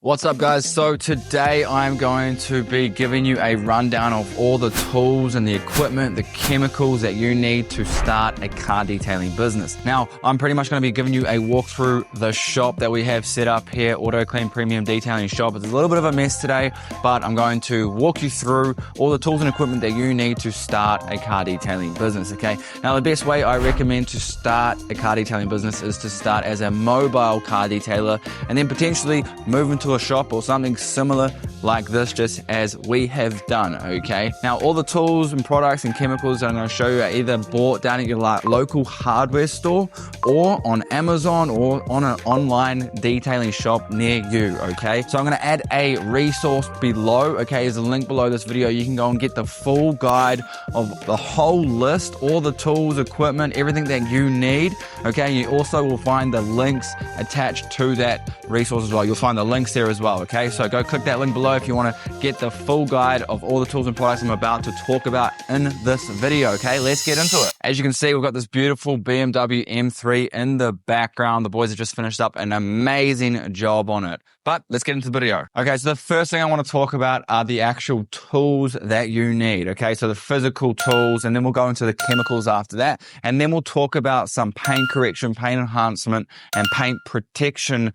What's up, guys? So today I'm going to be giving you a rundown of all the tools and the equipment, the chemicals that you need to start a car detailing business. Now, I'm pretty much going to be giving you a walk through the shop that we have set up here, Auto Clean Premium Detailing Shop. It's a little bit of a mess today, but I'm going to walk you through all the tools and equipment that you need to start a car detailing business, okay? Now, the best way I recommend to start a car detailing business is to start as a mobile car detailer and then potentially move into a shop or something similar like this, just as we have done, okay? Now, all the tools and products and chemicals that I'm going to show you are either bought down at your local hardware store or on Amazon or on an online detailing shop near you, okay? So I'm going to add a resource below, okay? There's a link below this video. You can go and get the full guide of the whole list, all the tools, equipment, everything that you need, okay? You also will find the links attached to that resource as well. You'll find the links there as well, okay? So go click that link below if you want to get the full guide of all the tools and products I'm about to talk about in this video, okay? Let's get into it. As you can see, we've got this beautiful BMW M3 in the background. The boys have just finished up an amazing job on it. But let's get into the video. Okay, so the first thing I want to talk about are the actual tools that you need, okay? So the physical tools, and then we'll go into the chemicals after that. And then we'll talk about some paint correction, paint enhancement, and paint protection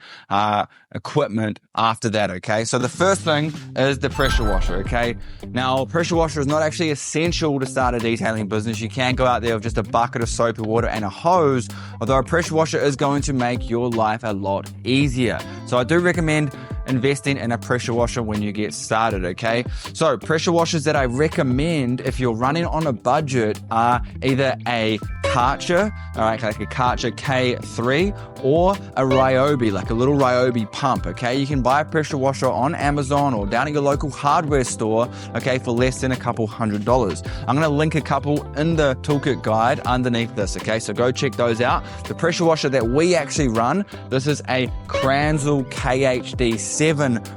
equipment after that, okay? So the first thing is the pressure washer, okay? Now, pressure washer is not actually essential to start a detailing business. You can go out there with just a bucket of soapy water and a hose, although a pressure washer is going to make your life a lot easier. So I do recommend investing in a pressure washer when you get started, okay? So pressure washers that I recommend if you're running on a budget are either a Karcher, all right, like a Karcher K3, or a Ryobi, like a little Ryobi pump, okay? You can buy a pressure washer on Amazon or down at your local hardware store, okay, for less than a couple $100. I'm gonna link a couple in the toolkit guide underneath this, okay? So go check those out. The pressure washer that we actually run, this is a Kranzel KHD7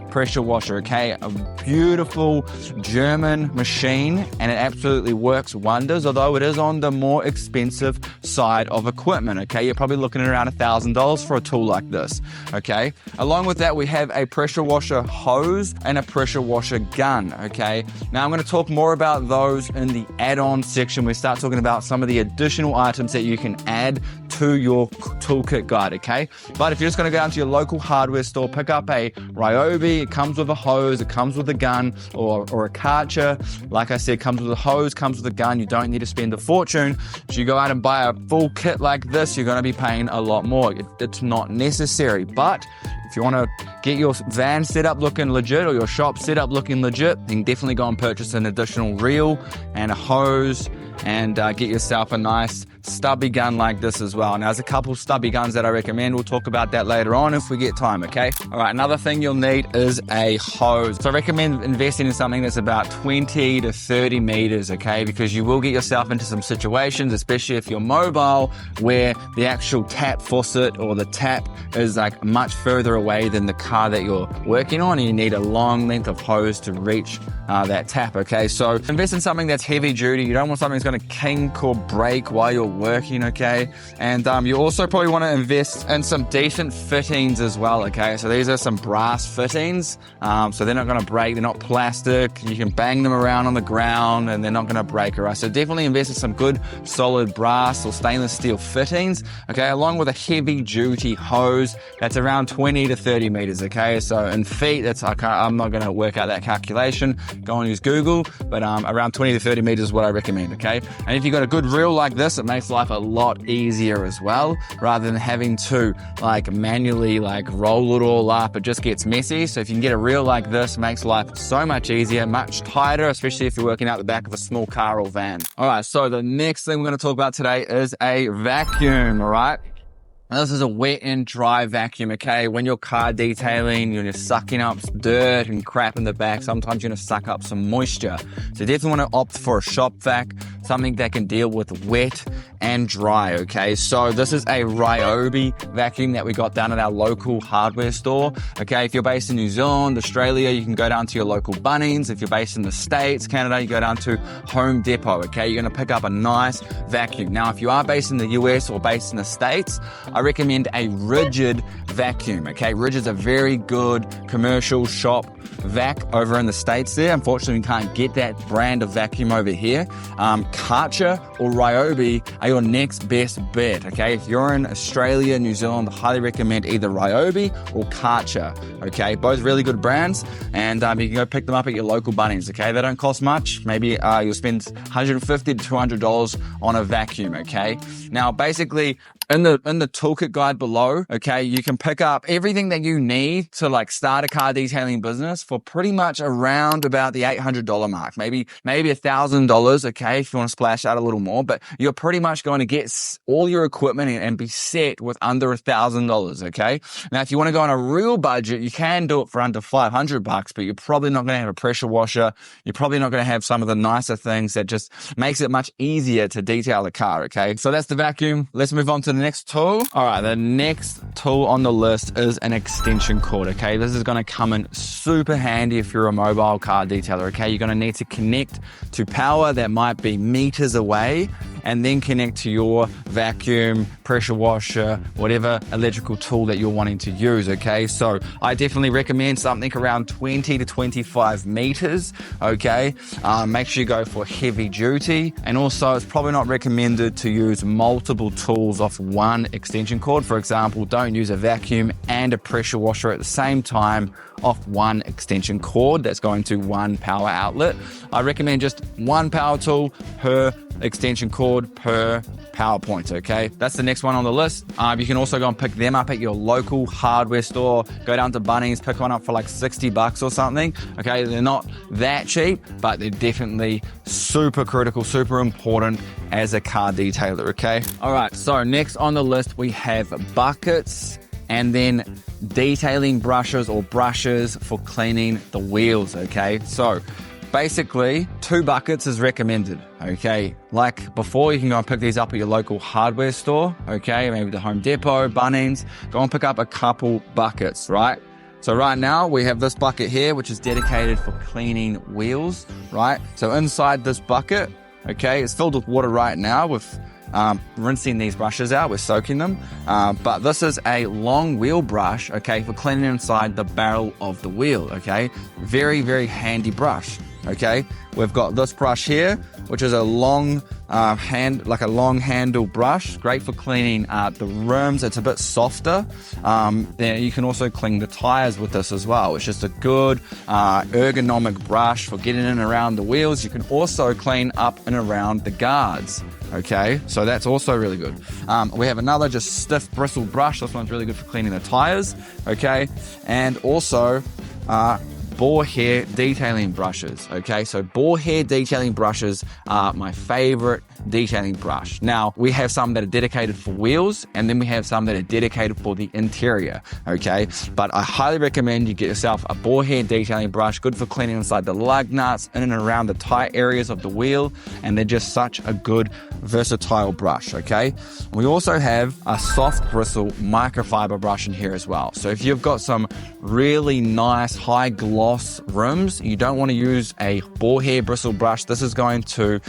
pressure washer, okay? A beautiful German machine, and it absolutely works wonders, although it is on the more expensive side of equipment, okay? You're probably looking at around $1,000 for a tool like this, okay? Along with that, we have a pressure washer hose and a pressure washer gun, okay? Now, I'm going to talk more about those in the add-on section. We start talking about some of the additional items that you can add to your toolkit guide, okay? But if you're just going to go out to your local hardware store, pick up a Ryobi. It comes with a hose, it comes with a gun, or a Karcher. Like I said, comes with a hose, comes with a gun. You don't need to spend a fortune. So you go out and buy a full kit like this, you're going to be paying a lot more. It's not necessary. But if you want to get your van set up looking legit or your shop set up looking legit, you can definitely go and purchase an additional reel and a hose and get yourself a nice stubby gun like this as well. Now, there's a couple stubby guns that I recommend. We'll talk about that later on if we get time, okay? All right, another thing you'll need is a hose. So I recommend investing in something that's about 20 to 30 meters, okay? Because you will get yourself into some situations, especially if you're mobile, where the actual tap faucet or the tap is like much further away than the car that you're working on, and you need a long length of hose to reach that tap, okay? So invest in something that's heavy duty. You don't want something that's going to kink or break while you're working, okay? And you also probably want to invest in some decent fittings as well, okay? So these are some brass fittings, so they're not going to break, they're not plastic, you can bang them around on the ground and they're not going to break, all right? So definitely invest in some good solid brass or stainless steel fittings, okay? Along with a heavy duty hose that's around 20 to 30 meters, okay? So in feet, I'm not going to work out that calculation, go and use Google, but around 20 to 30 meters is what I recommend, okay? And if you've got a good reel like this, it makes life a lot easier as well, rather than having to like manually like roll it all up. It just gets messy. So if you can get a reel like this, it makes life so much easier, much tighter, especially if you're working out the back of a small car or van. All right, so the next thing we're going to talk about today is a vacuum, all right? Now, this is a wet and dry vacuum, okay? When you're car detailing, you're just sucking up dirt and crap in the back. Sometimes you're going to suck up some moisture. So you definitely want to opt for a shop vac. something that can deal with wet and dry, okay? So this is a Ryobi vacuum that we got down at our local hardware store, okay? If you're based in New Zealand, Australia, you can go down to your local Bunnings. If you're based in the States, Canada, you go down to Home Depot, okay? You're gonna pick up a nice vacuum. Now, if you are based in the US or based in the States, I recommend a Rigid vacuum, okay? Rigid's a very good commercial shop vac over in the States there. Unfortunately, we can't get that brand of vacuum over here. Karcher or Ryobi are your next best bet, okay? If you're in Australia, New Zealand, I highly recommend either Ryobi or Karcher, okay? Both really good brands, and you can go pick them up at your local Bunnings, okay? They don't cost much. Maybe you'll spend $150 to $200 on a vacuum, okay? Now, basically, in the toolkit guide below, okay, you can pick up everything that you need to like start a car detailing business for pretty much around about the $800 mark, maybe $1,000, okay, if you want to splash out a little more, but you're pretty much going to get all your equipment and be set with under $1,000, okay? Now, if you want to go on a real budget, you can do it for under $500, but you're probably not going to have a pressure washer. You're probably not going to have some of the nicer things that just makes it much easier to detail a car, okay? So that's the vacuum. Let's move on to the next tool. All right, the next tool on the list is an extension cord, okay? This is going to come in super handy if you're a mobile car detailer, okay? You're going to need to connect to power that might be meters away and then connect to your vacuum, pressure washer, whatever electrical tool that you're wanting to use, okay? So I definitely recommend something around 20 to 25 meters, okay? Make sure you go for heavy duty. And also it's probably not recommended to use multiple tools off one extension cord. For example, don't use a vacuum and a pressure washer at the same time off one extension cord that's going to one power outlet. I recommend just one power tool per extension cord per power point, okay? That's the next one on the list. You can also go and pick them up at your local hardware store. Go down to Bunnings, pick one up for like $60 or something, okay? They're not that cheap, but they're definitely super critical, super important as a car detailer, okay? All right, so next on the list, we have buckets and then detailing brushes or brushes for cleaning the wheels, okay? So basically 2 buckets is recommended, okay? Like before, you can go and pick these up at your local hardware store, okay? Maybe the Home Depot, Bunnings. Go and pick up a couple buckets, right? So right now we have this bucket here, which is dedicated for cleaning wheels, right? So inside this bucket, okay, it's filled with water right now with rinsing these brushes out, we're soaking them. But this is a long wheel brush, okay, for cleaning inside the barrel of the wheel, okay? Very, very handy brush, okay? We've got this brush here, which is a long long handle brush, great for cleaning the rims. It's a bit softer. Then you can also clean the tires with this as well. It's just a good ergonomic brush for getting in and around the wheels. You can also clean up and around the guards. Okay, so that's also really good. We have another just stiff bristle brush. This one's really good for cleaning the tires. Okay, and also boar hair detailing brushes. Okay, so boar hair detailing brushes are my favorite detailing brush. Now, we have some that are dedicated for wheels, and then we have some that are dedicated for the interior, okay? But I highly recommend you get yourself a boar hair detailing brush, good for cleaning inside the lug nuts, in and around the tight areas of the wheel, and they're just such a good, versatile brush, okay? We also have a soft bristle microfiber brush in here as well. So if you've got some really nice high gloss rims, you don't want to use a boar hair bristle brush. This is going to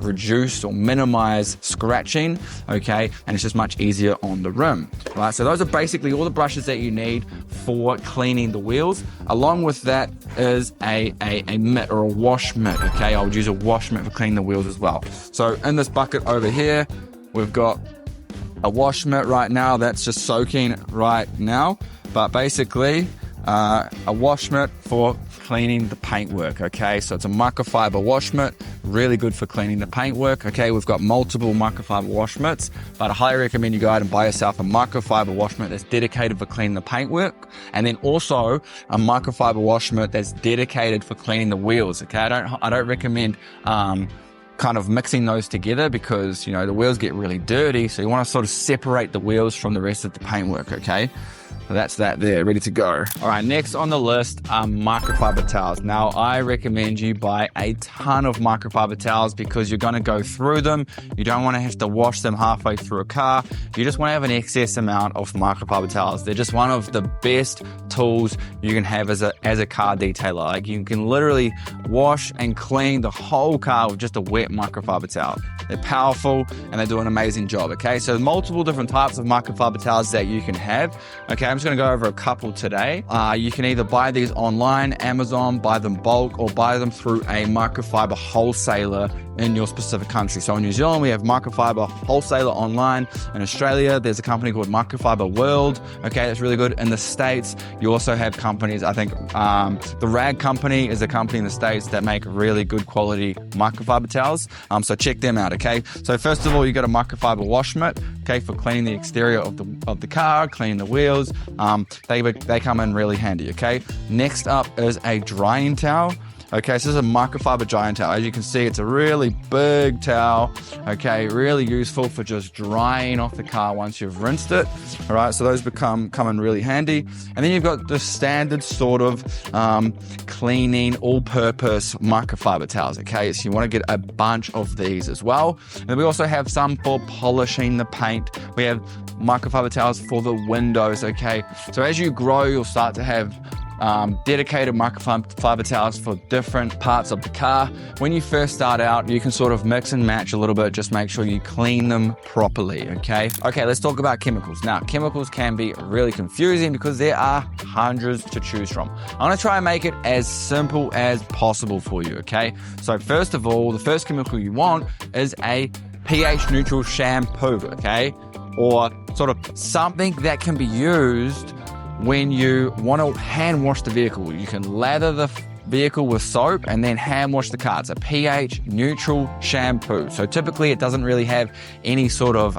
reduce or minimize scratching, okay? And it's just much easier on the rim, right? So those are basically all the brushes that you need for cleaning the wheels. Along with that is a mitt or a wash mitt, okay? I would use a wash mitt for cleaning the wheels as well. So in this bucket over here, we've got a wash mitt right now that's just soaking right now, but basically a wash mitt for cleaning the paintwork, okay? So it's a microfiber wash mitt, really good for cleaning the paintwork, okay? We've got multiple microfiber wash mitts, but I highly recommend you go out and buy yourself a microfiber wash mitt that's dedicated for cleaning the paintwork, and then also a microfiber wash mitt that's dedicated for cleaning the wheels, okay? I don't recommend kind of mixing those together because, you know, the wheels get really dirty, so you want to sort of separate the wheels from the rest of the paintwork, okay? So that's that there, ready to go. All right, next on the list are microfiber towels. Now, I recommend you buy a ton of microfiber towels because you're gonna go through them. You don't wanna have to wash them halfway through a car. You just wanna have an excess amount of microfiber towels. They're just one of the best tools you can have as a car detailer. Like, you can literally wash and clean the whole car with just a wet microfiber towel. They're powerful and they do an amazing job, okay? So multiple different types of microfiber towels that you can have. Okay, I'm just gonna go over a couple today. You can either buy these online, Amazon, buy them bulk, or buy them through a microfiber wholesaler in your specific country. So in New Zealand, we have microfiber wholesaler online. In Australia, there's a company called Microfiber World. Okay, that's really good. In the States, you also have companies, I think the Rag Company is a company in the States that make really good quality microfiber towels. So check them out, okay? So first of all, you got a microfiber wash mitt, okay, for cleaning the exterior of the car, cleaning the wheels. They come in really handy, okay? Next up is a drying towel. Okay, so this is a microfiber drying towel. As you can see, it's a really big towel. Okay, really useful for just drying off the car once you've rinsed it. All right, so those come in really handy. And then you've got the standard sort of cleaning, all-purpose microfiber towels. Okay, so you want to get a bunch of these as well. And then we also have some for polishing the paint. We have microfiber towels for the windows. Okay, so as you grow, you'll start to have dedicated microfiber towels for different parts of the car. When you first start out, you can sort of mix and match a little bit. Just make sure you clean them properly, okay? Okay, let's talk about chemicals. Now, chemicals can be really confusing because there are hundreds to choose from. I'm gonna try and make it as simple as possible for you, okay? So first of all, the first chemical you want is a pH neutral shampoo, okay? Or sort of something that can be used when you want to hand wash the vehicle. You can lather the vehicle with soap and then hand wash the car. It's a pH neutral shampoo. So typically it doesn't really have any sort of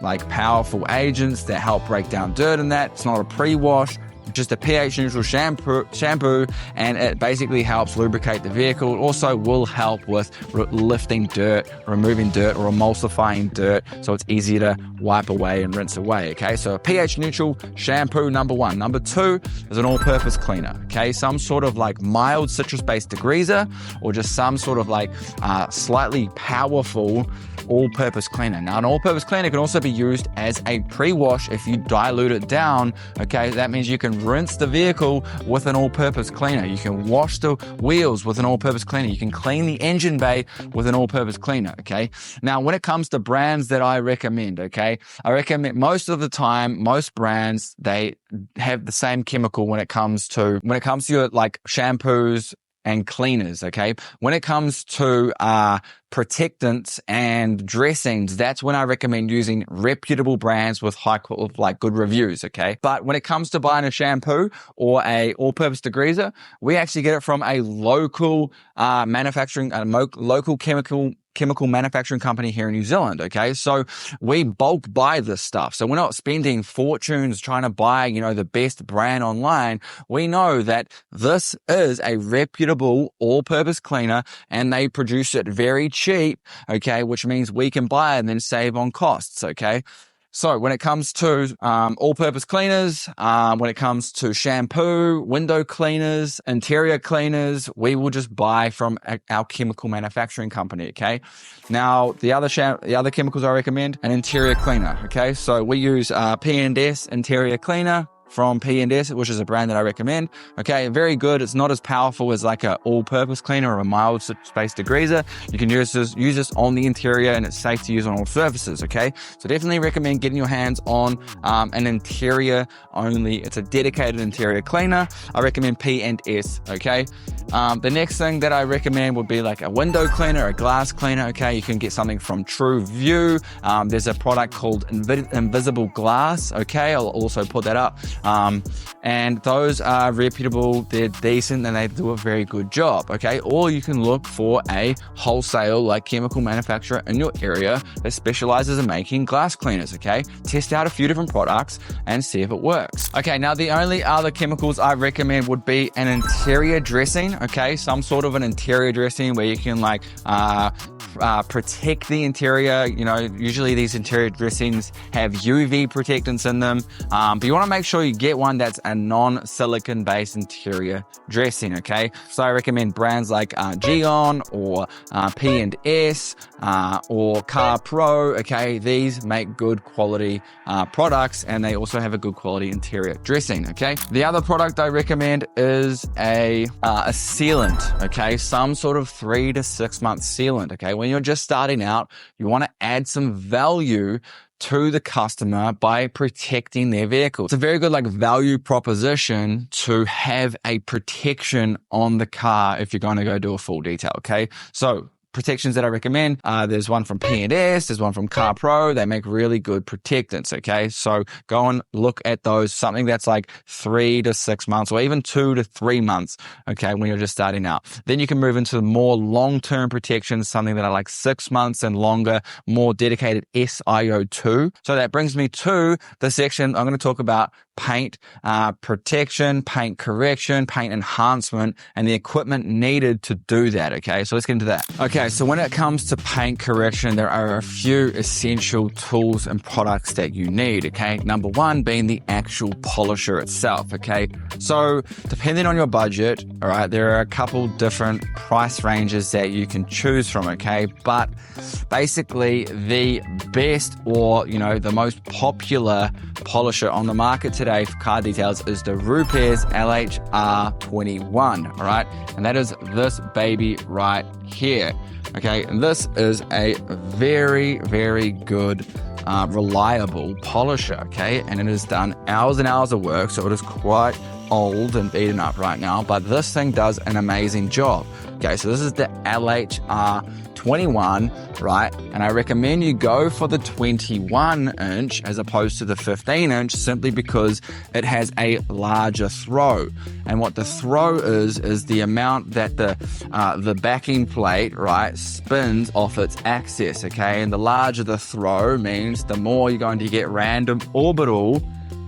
like powerful agents that help break down dirt and that. It's not a pre-wash. Just a pH neutral shampoo, and it basically helps lubricate the vehicle. It also will help with lifting dirt, removing dirt, or emulsifying dirt, so it's easier to wipe away and rinse away, okay? So a pH neutral shampoo, number one. Number two is an all-purpose cleaner, okay? Some sort of like mild citrus-based degreaser, or just some sort of like slightly powerful all-purpose cleaner. Now, an all-purpose cleaner can also be used as a pre-wash if you dilute it down, okay? That means you can rinse the vehicle with an all-purpose cleaner. You can wash the wheels with an all-purpose cleaner. You can clean the engine bay with an all-purpose cleaner, okay? Now, when it comes to brands that I recommend, okay, I recommend most of the time, most brands, they have the same chemical when it comes to your like shampoos and cleaners, okay? When it comes to protectants and dressings, that's when I recommend using reputable brands with good reviews, okay? But when it comes to buying a shampoo or a all-purpose degreaser, we actually get it from a local local chemical manufacturing company here in New Zealand, okay? So we bulk buy this stuff. So we're not spending fortunes trying to buy, the best brand online. We know that this is a reputable all-purpose cleaner and they produce it very cheap, okay? Which means we can buy it and then save on costs, okay? So when it comes to all-purpose cleaners, when it comes to shampoo, window cleaners, interior cleaners, we will just buy from our chemical manufacturing company, okay? Now, the other chemicals I recommend, an interior cleaner, okay? So we use P&S interior cleaner from P&S, which is a brand that I recommend. Okay, very good. It's not as powerful as like a all-purpose cleaner or a mild citrus-based degreaser. You can use this on the interior and it's safe to use on all surfaces, okay? So definitely recommend getting your hands on an interior only. It's a dedicated interior cleaner. I recommend P&S, okay? The next thing that I recommend would be like a window cleaner, a glass cleaner, okay? You can get something from True View. There's a product called Invisible Glass, okay? I'll also put that up. And those are reputable, they're decent, and they do a very good job, okay? Or you can look for a wholesale, like chemical manufacturer in your area that specializes in making glass cleaners, okay? Test out a few different products and see if it works. Okay, now the only other chemicals I recommend would be an interior dressing, okay? Some sort of an interior dressing where you can like protect the interior. Usually these interior dressings have UV protectants in them, but you want to make sure you get one that's a non-silicone based interior dressing, okay? So I recommend brands like Geon or P&S or Car Pro, okay? These make good quality products, and they also have a good quality interior dressing, okay? The other product I recommend is a sealant, okay? Some sort of 3 to 6 month sealant, okay? When you're just starting out, you want to add some value to the customer by protecting their vehicle. It's a very good value proposition to have a protection on the car if you're going to go do a full detail, okay? So protections that I recommend, there's one from P&S, there's one from Car Pro. They make really good protectants, okay? So go and look at those, something that's 3 to 6 months or even 2 to 3 months, okay, when you're just starting out. Then you can move into more long-term protections, something that are 6 months and longer, more dedicated SIO2. So that brings me to the section I'm going to talk about paint protection, paint correction, paint enhancement, and the equipment needed to do that, okay? So let's get into that. Okay, so when it comes to paint correction, there are a few essential tools and products that you need, okay? Number one being the actual polisher itself, okay? So depending on your budget, all right, there are a couple different price ranges that you can choose from, okay? But basically the best or, the most popular polisher on the market today for car details is the Rupes LHR21, all right? And that is this baby right here, okay? And this is a very, very good, reliable polisher, okay? And it has done hours and hours of work, so it is quite old and beaten up right now, but this thing does an amazing job. Okay, so this is the LHR21, right? And I recommend you go for the 21 inch as opposed to the 15 inch simply because it has a larger throw. And what the throw is the amount that the backing plate, right, spins off its axis, okay? And the larger the throw means the more you're going to get random orbital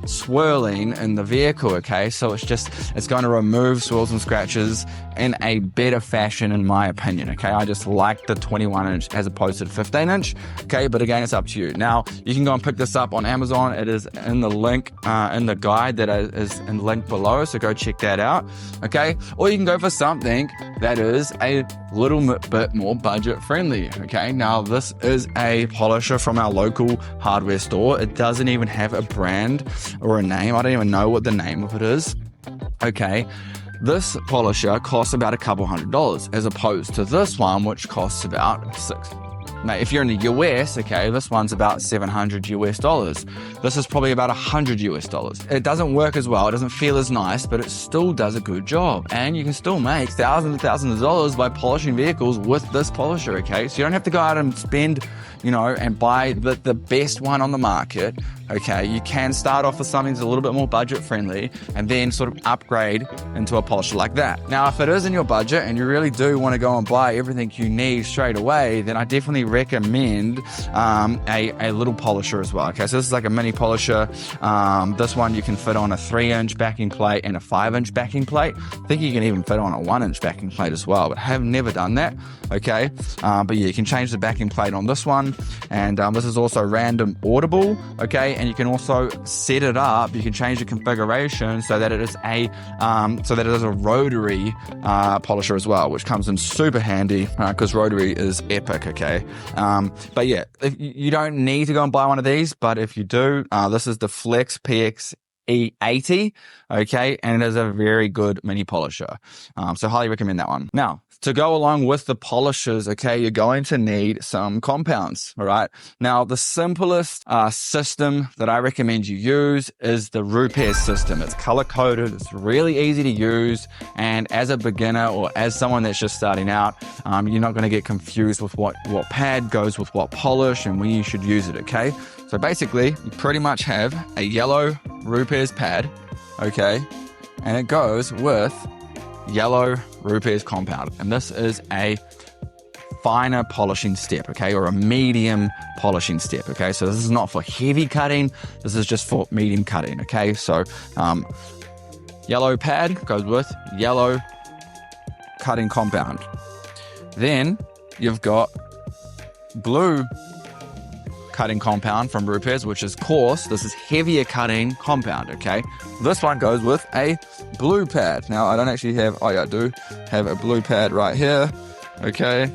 swirling in the vehicle, okay? So it's going to remove swirls and scratches in a better fashion, in my opinion, okay? I just like the 21 inch as opposed to the 15 inch, okay? But again, it's up to you. Now, you can go and pick this up on Amazon. It is in the link, in the guide that is in the link below, so go check that out, okay? Or you can go for something that is a little bit more budget friendly, okay? Now, this is a polisher from our local hardware store. It doesn't even have a brand or a name. I don't even know what the name of it is, okay? This polisher costs about a couple $100 as opposed to this one, which costs about $6. Now, if you're in the US, okay, this one's about $700 US. This is probably about $100 US. It doesn't work as well. It doesn't feel as nice, but it still does a good job. And you can still make thousands and thousands of dollars by polishing vehicles with this polisher, okay? So you don't have to go out and spend, and buy the best one on the market, okay? You can start off with something that's a little bit more budget friendly and then sort of upgrade into a polisher like that. Now, if it is in your budget and you really do want to go and buy everything you need straight away, then I definitely recommend a little polisher as well, okay? So this is like a mini polisher. This one you can fit on a 3-inch backing plate and a 5-inch backing plate. I think you can even fit on a 1-inch backing plate as well, but I have never done that, okay? But yeah, you can change the backing plate on this one, and this is also random audible, okay? And you can also set it up. You can change the configuration so that it is a rotary polisher as well, which comes in super handy because rotary is epic, okay? But yeah, if you don't need to go and buy one of these, but if you do, this is the Flex PX E80, okay, and it is a very good mini polisher, so highly recommend that one. Now, to go along with the polishers, okay, you're going to need some compounds, all right? Now, the simplest system that I recommend you use is the Rupes system. It's color-coded, it's really easy to use, and as a beginner or as someone that's just starting out, you're not going to get confused with what pad goes with what polish and when you should use it, okay? So basically, you pretty much have a yellow Rupes pad, okay, and it goes with yellow Rupes compound, and this is a finer polishing step, okay, or a medium polishing step, okay? So this is not for heavy cutting, this is just for medium cutting, okay? So yellow pad goes with yellow cutting compound. Then you've got blue cutting compound from Rupes, which is coarse. This is heavier cutting compound, okay? This one goes with a blue pad. Now, I don't actually have, oh yeah, I do have a blue pad right here, okay?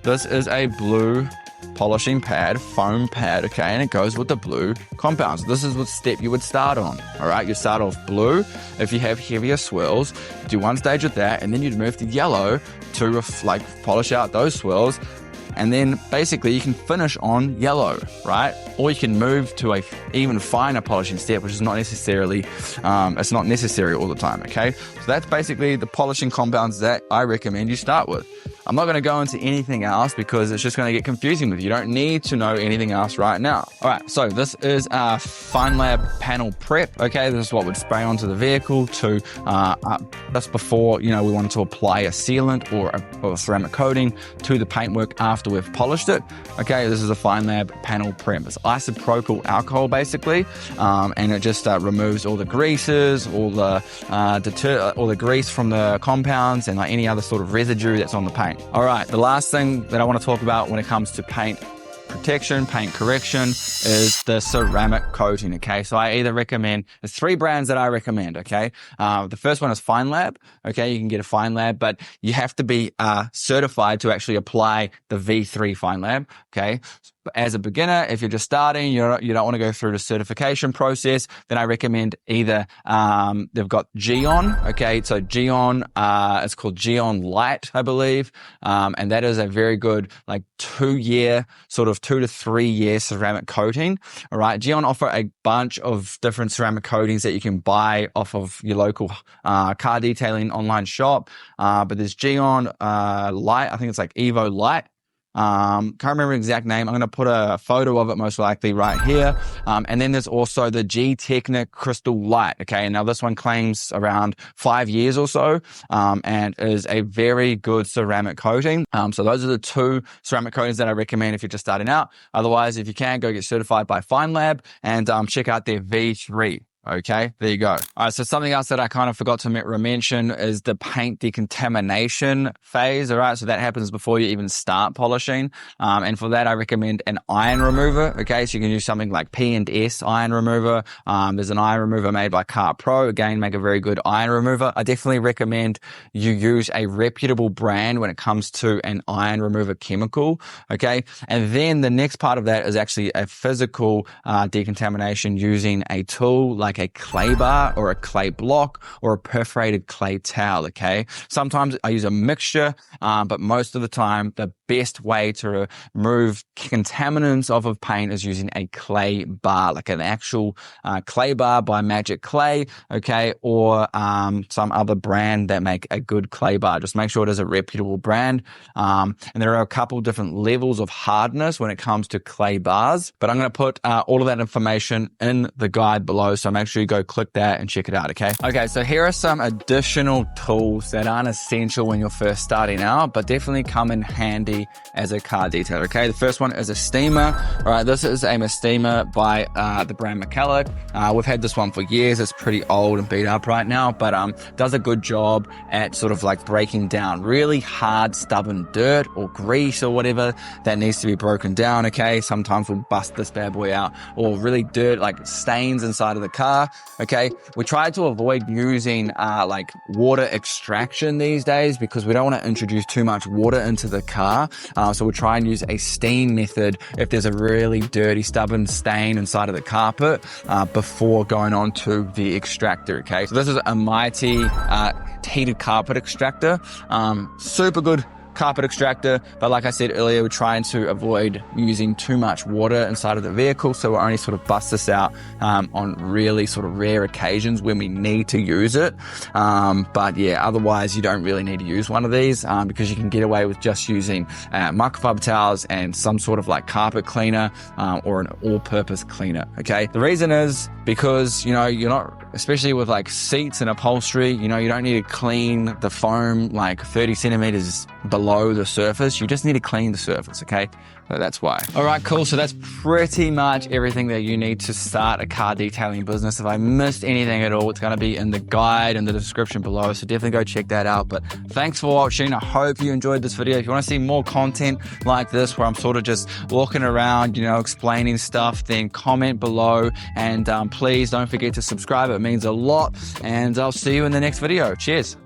This is a blue polishing pad, foam pad, okay, and it goes with the blue compounds. This is what step you would start on, all right? You start off blue. If you have heavier swirls, do one stage with that, and then you'd move to yellow to polish out those swirls, and then basically you can finish on yellow, right? Or you can move to a even finer polishing step, which is not necessarily, it's not necessary all the time, okay? So that's basically the polishing compounds that I recommend you start with. I'm not going to go into anything else because it's just going to get confusing with you. You don't need to know anything else right now. All right, so this is our FineLab panel prep. Okay, this is what would spray onto the vehicle to just before, you know, we wanted to apply a sealant or a ceramic coating to the paintwork after we've polished it. Okay, this is a FineLab panel prep. It's isopropyl alcohol basically, and it just removes all the greases, all the grease from the compounds, and like any other sort of residue that's on the paint. All right, the last thing that I want to talk about when it comes to paint protection, paint correction, is the ceramic coating, okay? So I either recommend, there's 3 brands that I recommend, okay? The first one is FineLab, okay? You can get a FineLab, but you have to be certified to actually apply the V3 FineLab, okay? As a beginner, if you're just starting, you don't want to go through the certification process, then I recommend either, they've got Geon, okay? So Geon, it's called Geon Light, I believe. And that is a very good, like 2-year, sort of 2 to 3 year ceramic coating. All right. Geon offer a bunch of different ceramic coatings that you can buy off of your local, car detailing online shop. But there's Geon, Light. I think it's like Evo Light. Can't remember the exact name. I'm going to put a photo of it most likely right here. And then there's also the G-Technic Crystal Light. Okay. Now this one claims around 5 years or so, and is a very good ceramic coating. So those are the 2 ceramic coatings that I recommend if you're just starting out. Otherwise, if you can, go get certified by FineLab and, check out their V3. Okay, there you go. All right, so something else that I kind of forgot to mention is the paint decontamination phase. All right, so that happens before you even start polishing. And for that, I recommend an iron remover. Okay, so you can use something like P&S iron remover. There's an iron remover made by Car Pro. Again, make a very good iron remover. I definitely recommend you use a reputable brand when it comes to an iron remover chemical. Okay, and then the next part of that is actually a physical decontamination using a tool like a clay bar or a clay block or a perforated clay towel, okay? Sometimes I use a mixture, but most of the time, the best way to remove contaminants off of paint is using a clay bar, like an actual clay bar by Magic Clay, okay? Or some other brand that make a good clay bar. Just make sure it is a reputable brand. And there are a couple different levels of hardness when it comes to clay bars, but I'm going to put all of that information in the guide below, so make sure you go click that and check it out, okay? Okay, so here are some additional tools that aren't essential when you're first starting out, but definitely come in handy as a car detailer, okay? The first one is a steamer. All right, this is a steamer by the brand McCulloch. We've had this one for years. It's pretty old and beat up right now, but does a good job at sort of like breaking down really hard, stubborn dirt or grease or whatever that needs to be broken down, okay? Sometimes we'll bust this bad boy out, or really dirt, like stains inside of the car, okay? We try to avoid using like water extraction these days because we don't want to introduce too much water into the car. So we'll try and use a steam method if there's a really dirty, stubborn stain inside of the carpet before going on to the extractor, okay? So this is a Mighty heated carpet extractor. Super good carpet extractor, but like I said earlier, we're trying to avoid using too much water inside of the vehicle, so we'll only sort of bust this out on really sort of rare occasions when we need to use it. But yeah, otherwise you don't really need to use one of these because you can get away with just using microfiber towels and some sort of like carpet cleaner or an all-purpose cleaner, okay? The reason is because, you know, you're not, especially with like seats and upholstery, you know, you don't need to clean the foam like 30 centimeters below the surface. You just need to clean the surface, okay? So that's why. All right, cool. So that's pretty much everything that you need to start a car detailing business. If I missed anything at all, it's going to be in the guide and the description below. So definitely go check that out. But thanks for watching. I hope you enjoyed this video. If you want to see more content like this, where I'm sort of just walking around, explaining stuff, then comment below. And please don't forget to subscribe. It means a lot. And I'll see you in the next video. Cheers.